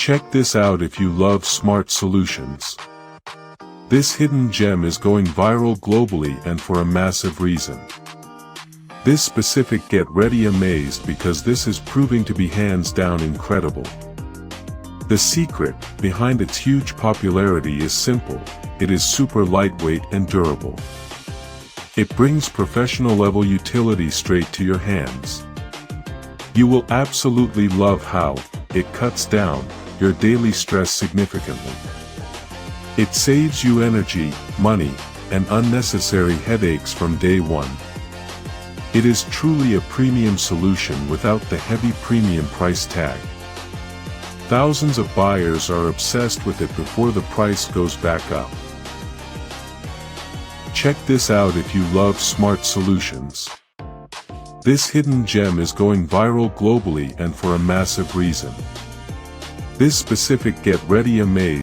Check this out if you love smart solutions. This hidden gem is going viral globally and for a massive reason. This specific get ready amazed because this is proving to be hands down incredible. The secret behind its huge popularity is simple: it is super lightweight and durable. It brings professional level utility straight to your hands. You will absolutely love how it cuts down your daily stress significantly. It saves you energy, money, and unnecessary headaches from day one. It is truly a premium solution without the heavy premium price tag. Thousands of buyers are obsessed with it before the price goes back up. Check this out if you love smart solutions. This hidden gem is going viral globally and for a massive reason. This specific get ready amaze